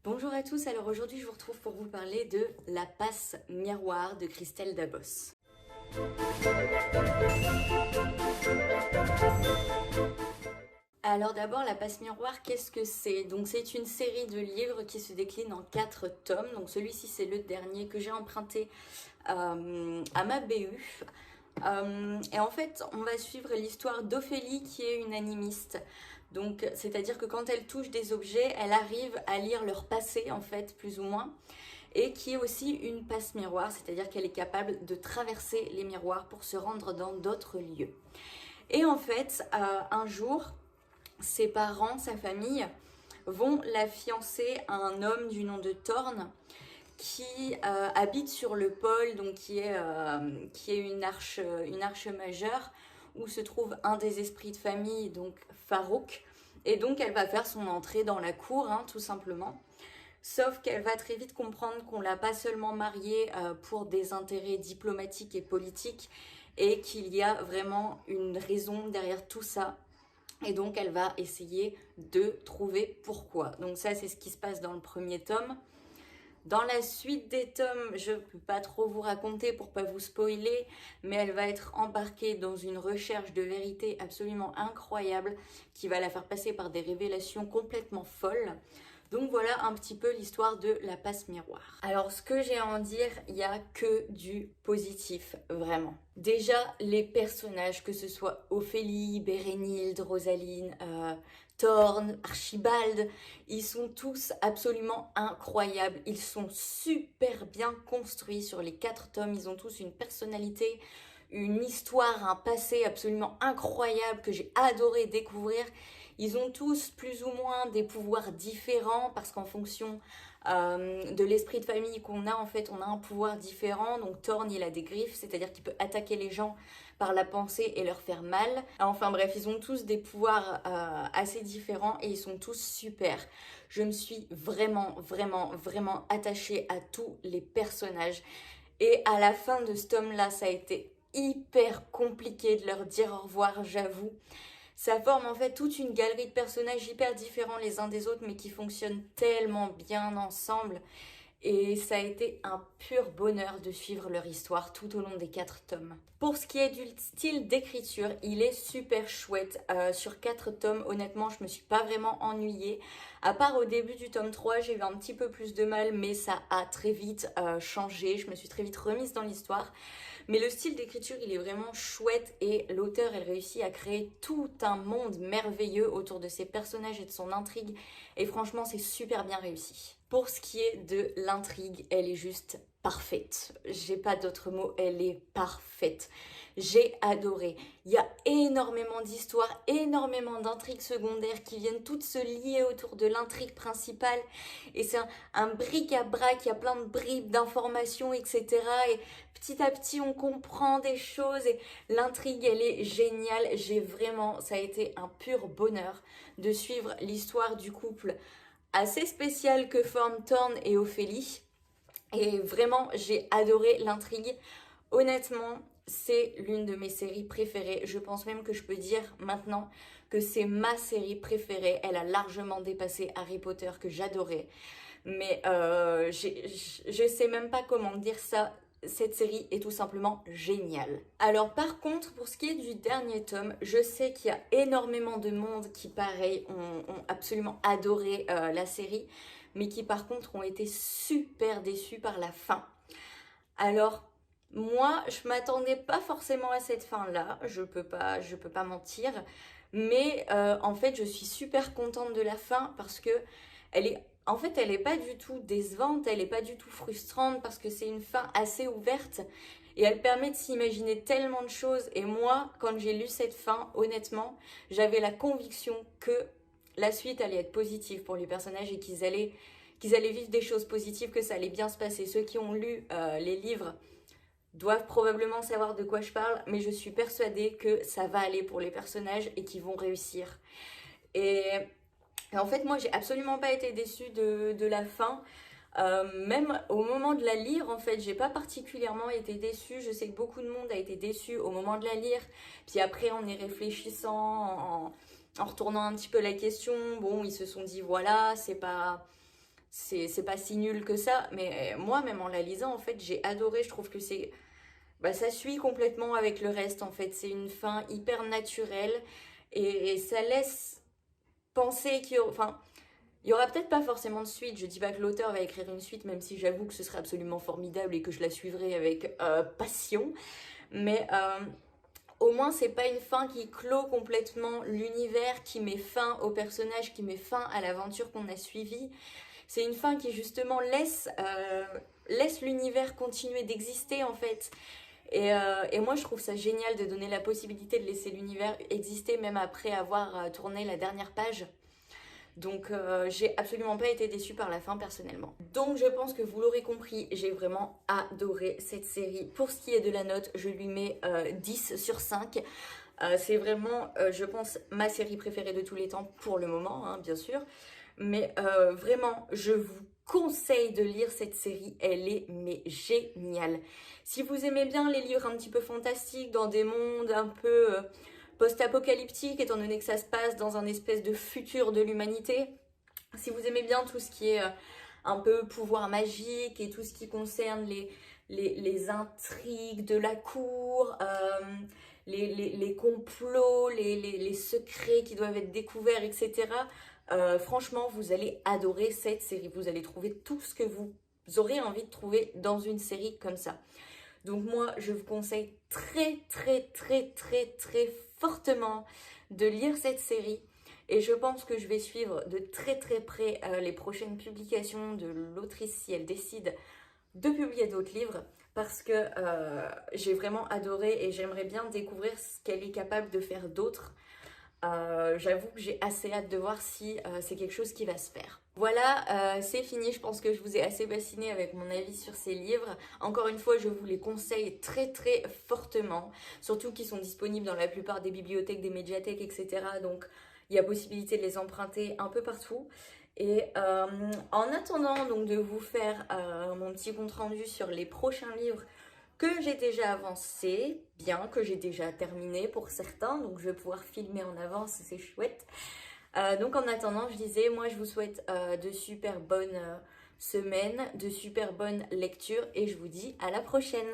Bonjour à tous, alors aujourd'hui je vous retrouve pour vous parler de La passe miroir de Christelle Dabos. Alors d'abord, La passe miroir, qu'est-ce que c'est? Donc c'est une série de livres qui se décline en 4 tomes. Donc celui-ci c'est le dernier que j'ai emprunté à ma BU. Et en fait, on va suivre l'histoire d'Ophélie qui est une animiste. Donc, c'est-à-dire que quand elle touche des objets, elle arrive à lire leur passé, en fait, plus ou moins, et qui est aussi une passe miroir, c'est-à-dire qu'elle est capable de traverser les miroirs pour se rendre dans d'autres lieux. Et en fait, un jour, ses parents, sa famille, vont la fiancer à un homme du nom de Thorne, qui habite sur le pôle, donc qui est une arche majeure, où se trouve un des esprits de famille, donc Farouk. Et donc elle va faire son entrée dans la cour, hein, tout simplement. Sauf qu'elle va très vite comprendre qu'on l'a pas seulement mariée pour des intérêts diplomatiques et politiques, et qu'il y a vraiment une raison derrière tout ça. Et donc elle va essayer de trouver pourquoi. Donc ça c'est ce qui se passe dans le premier tome. Dans la suite des tomes, je ne peux pas trop vous raconter pour pas vous spoiler, mais elle va être embarquée dans une recherche de vérité absolument incroyable qui va la faire passer par des révélations complètement folles. Donc voilà un petit peu l'histoire de La passe miroir. Alors ce que j'ai à en dire, il n'y a que du positif, vraiment. Déjà les personnages, que ce soit Ophélie, Bérénild, Rosaline, Thorne, Archibald, ils sont tous absolument incroyables. Ils sont super bien construits sur les 4 tomes. Ils ont tous une personnalité, une histoire, un passé absolument incroyable que j'ai adoré découvrir. Ils ont tous plus ou moins des pouvoirs différents parce qu'en fonction de l'esprit de famille qu'on a, en fait, on a un pouvoir différent. Donc Thorne, il a des griffes, c'est-à-dire qu'il peut attaquer les gens par la pensée et leur faire mal. Enfin bref, ils ont tous des pouvoirs assez différents et ils sont tous super. Je me suis vraiment, vraiment, vraiment attachée à tous les personnages. Et à la fin de ce tome-là, ça a été hyper compliqué de leur dire au revoir, j'avoue. Ça forme en fait toute une galerie de personnages hyper différents les uns des autres, mais qui fonctionnent tellement bien ensemble. Et ça a été un pur bonheur de suivre leur histoire tout au long des 4 tomes. Pour ce qui est du style d'écriture, il est super chouette. Sur 4 tomes, honnêtement, je me suis pas vraiment ennuyée. À part au début du tome 3, j'ai eu un petit peu plus de mal, mais ça a très vite changé. Je me suis très vite remise dans l'histoire. Mais le style d'écriture, il est vraiment chouette et l'auteur, elle réussit à créer tout un monde merveilleux autour de ses personnages et de son intrigue. Et franchement, c'est super bien réussi. Pour ce qui est de l'intrigue, elle est juste parfaite. J'ai pas d'autre mot, elle est parfaite. J'ai adoré. Il y a énormément d'histoires, énormément d'intrigues secondaires qui viennent toutes se lier autour de l'intrigue principale. Et c'est un bric-à-brac, il y a plein de bribes d'informations, etc. Et petit à petit, on comprend des choses et l'intrigue, elle est géniale. Ça a été un pur bonheur de suivre l'histoire du couple assez spécial que forment Thorne et Ophélie. Et vraiment, j'ai adoré l'intrigue. Honnêtement, c'est l'une de mes séries préférées. Je pense même que je peux dire maintenant que c'est ma série préférée. Elle a largement dépassé Harry Potter que j'adorais. Mais je sais même pas comment dire ça. Cette série est tout simplement géniale. Alors par contre, pour ce qui est du dernier tome, je sais qu'il y a énormément de monde qui, pareil, ont absolument adoré la série, mais qui par contre ont été super déçus par la fin. Alors, moi, je m'attendais pas forcément à cette fin-là, je peux pas mentir, mais en fait, je suis super contente de la fin parce que elle est pas du tout décevante, elle est pas du tout frustrante parce que c'est une fin assez ouverte et elle permet de s'imaginer tellement de choses. Et moi, quand j'ai lu cette fin, honnêtement, j'avais la conviction que la suite allait être positive pour les personnages et qu'ils allaient vivre des choses positives, que ça allait bien se passer. Ceux qui ont lu les livres doivent probablement savoir de quoi je parle, mais je suis persuadée que ça va aller pour les personnages et qu'ils vont réussir. Et en fait, moi, j'ai absolument pas été déçue de la fin. Même au moment de la lire, en fait, j'ai pas particulièrement été déçue. Je sais que beaucoup de monde a été déçu au moment de la lire. Puis après, en y réfléchissant, en retournant un petit peu la question, bon, ils se sont dit, voilà, c'est pas si nul que ça, mais moi, même en la lisant, en fait, j'ai adoré. Je trouve que ça suit complètement avec le reste, en fait. C'est une fin hyper naturelle et ça laisse penser il y aura peut-être pas forcément de suite. Je dis pas que l'auteur va écrire une suite, même si j'avoue que ce serait absolument formidable et que je la suivrai avec passion. Mais au moins, c'est pas une fin qui clôt complètement l'univers, qui met fin au personnage, qui met fin à l'aventure qu'on a suivie. C'est une fin qui justement laisse l'univers continuer d'exister en fait. Et moi, je trouve ça génial de donner la possibilité de laisser l'univers exister même après avoir tourné la dernière page. Donc j'ai absolument pas été déçue par la fin personnellement. Donc je pense que vous l'aurez compris, j'ai vraiment adoré cette série. Pour ce qui est de la note, je lui mets 10 sur 5. C'est vraiment, je pense, ma série préférée de tous les temps pour le moment, hein, bien sûr. Mais vraiment, je vous conseille de lire cette série, elle est mais géniale. Si vous aimez bien les livres un petit peu fantastiques, dans des mondes un peu post-apocalyptiques, étant donné que ça se passe dans un espèce de futur de l'humanité, si vous aimez bien tout ce qui est un peu pouvoir magique et tout ce qui concerne les intrigues de la cour, les complots, les secrets qui doivent être découverts, etc. Franchement, vous allez adorer cette série. Vous allez trouver tout ce que vous aurez envie de trouver dans une série comme ça. Donc moi, je vous conseille très, très, très, très, très fortement de lire cette série. Et je pense que je vais suivre de très, très près les prochaines publications de l'autrice si elle décide de publier d'autres livres. Parce que j'ai vraiment adoré et j'aimerais bien découvrir ce qu'elle est capable de faire d'autre. J'avoue que j'ai assez hâte de voir si c'est quelque chose qui va se faire. Voilà, c'est fini. Je pense que je vous ai assez bassiné avec mon avis sur ces livres. Encore une fois, je vous les conseille très très fortement. Surtout qu'ils sont disponibles dans la plupart des bibliothèques, des médiathèques, etc. Donc il y a possibilité de les emprunter un peu partout. Et en attendant donc de vous faire mon petit compte rendu sur les prochains livres que j'ai déjà avancé, bien que j'ai déjà terminé pour certains, donc je vais pouvoir filmer en avance, c'est chouette. Donc en attendant, je disais, moi je vous souhaite de super bonnes semaines, de super bonnes lectures et je vous dis à la prochaine.